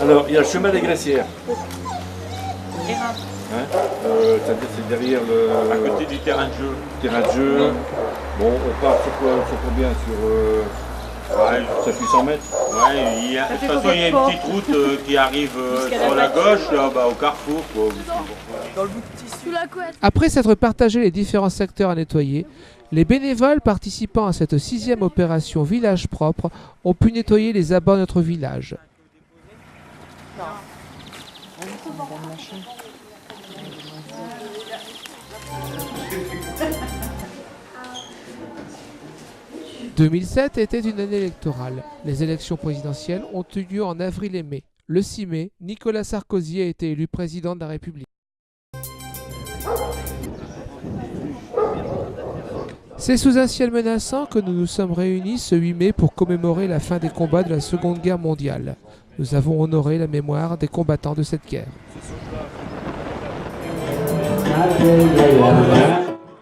Alors, il y a le chemin des glacières. Hein, c'est-à-dire c'est derrière À côté du terrain de jeu. Bon, on part sur combien? Ça fait 100 mètres. Ouais, de toute façon, il y a une petite route qui arrive sur la gauche, là, au carrefour. Quoi. Dans le bout de tissu. Sous la couette. Après s'être partagé les différents secteurs à nettoyer, les bénévoles participant à cette 6e opération Village propre ont pu nettoyer les abords de notre village. « 2007 était une année électorale. Les élections présidentielles ont eu lieu en avril et mai. Le 6 mai, Nicolas Sarkozy a été élu président de la République. C'est sous un ciel menaçant que nous nous sommes réunis ce 8 mai pour commémorer la fin des combats de la Seconde Guerre mondiale. Nous avons honoré la mémoire des combattants de cette guerre.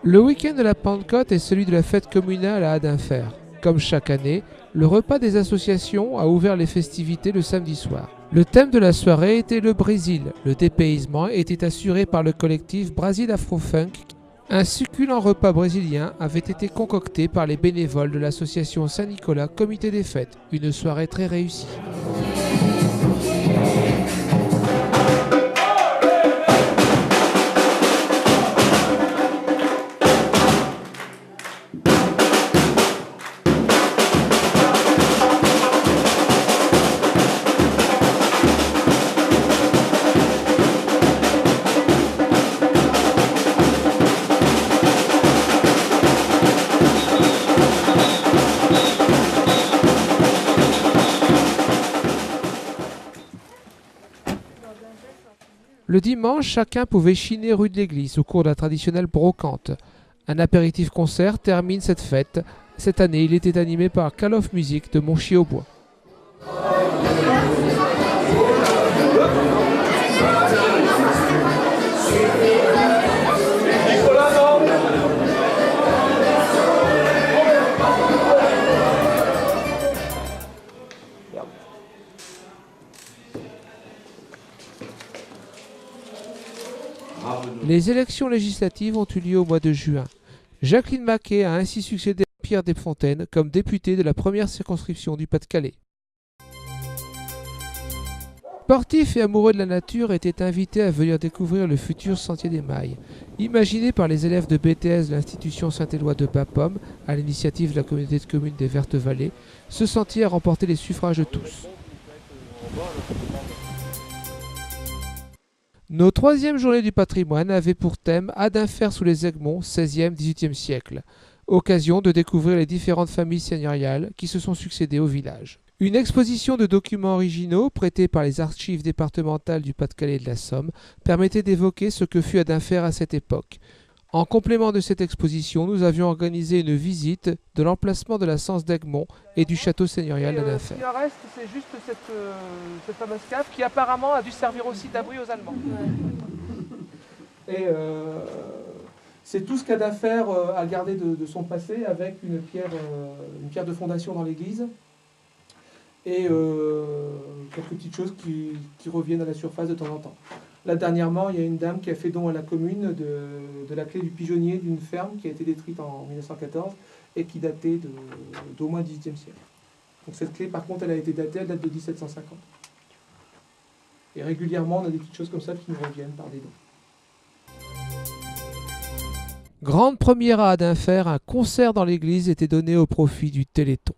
Le week-end de la Pentecôte est celui de la fête communale à Adinfer. Comme chaque année, le repas des associations a ouvert les festivités le samedi soir. Le thème de la soirée était le Brésil. Le dépaysement était assuré par le collectif Brasil Afro-Funk. Un succulent repas brésilien avait été concocté par les bénévoles de l'association Saint-Nicolas Comité des Fêtes. Une soirée très réussie. Le dimanche, chacun pouvait chiner rue de l'église au cours de la traditionnelle brocante. Un apéritif-concert termine cette fête. Cette année, il était animé par Call of Music de Monchy-au-Bois. Les élections législatives ont eu lieu au mois de juin. Jacqueline Maquet a ainsi succédé à Pierre Desfontaines comme députée de la première circonscription du Pas-de-Calais. Sportifs et amoureux de la nature étaient invités à venir découvrir le futur Sentier des Mailles. Imaginé par les élèves de BTS de l'institution Saint-Éloi de Bapaume, à l'initiative de la communauté de communes des Vertes Vallées, ce sentier a remporté les suffrages de tous. Nos 3e journées du patrimoine avaient pour thème Adinfer sous les Aiguemont, 16e, 18e siècle. Occasion de découvrir les différentes familles seigneuriales qui se sont succédées au village. Une exposition de documents originaux prêtés par les archives départementales du Pas-de-Calais et de la Somme permettait d'évoquer ce que fut Adinfer à cette époque. En complément de cette exposition, nous avions organisé une visite de l'emplacement de la Cense d'Aiguemont et du château seigneurial d'Adinfer. Ce qui en reste, c'est juste cette fameuse cave qui apparemment a dû servir aussi d'abri aux Allemands. Ouais. Et c'est tout ce qu'Adinfer a gardé de son passé avec une pierre de fondation dans l'église et quelques petites choses qui reviennent à la surface de temps en temps. Là, dernièrement, il y a une dame qui a fait don à la commune de la clé du pigeonnier d'une ferme qui a été détruite en 1914 et qui datait d'au moins 18e siècle. Donc cette clé, par contre, elle date de 1750. Et régulièrement, on a des petites choses comme ça qui nous reviennent par des dons. Grande première à Adinfer, un concert dans l'église était donné au profit du Téléthon.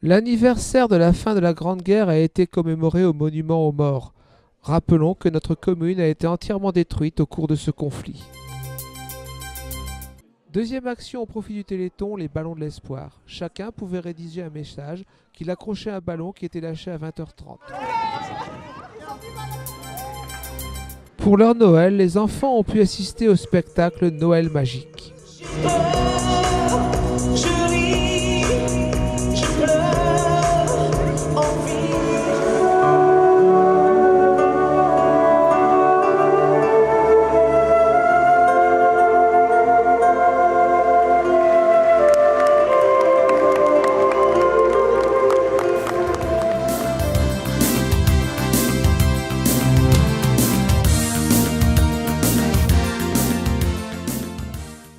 L'anniversaire de la fin de la Grande Guerre a été commémoré au monument aux morts. Rappelons que notre commune a été entièrement détruite au cours de ce conflit. Deuxième action au profit du Téléthon, les ballons de l'espoir. Chacun pouvait rédiger un message qu'il accrochait à un ballon qui était lâché à 20h30. Pour leur Noël, les enfants ont pu assister au spectacle Noël magique.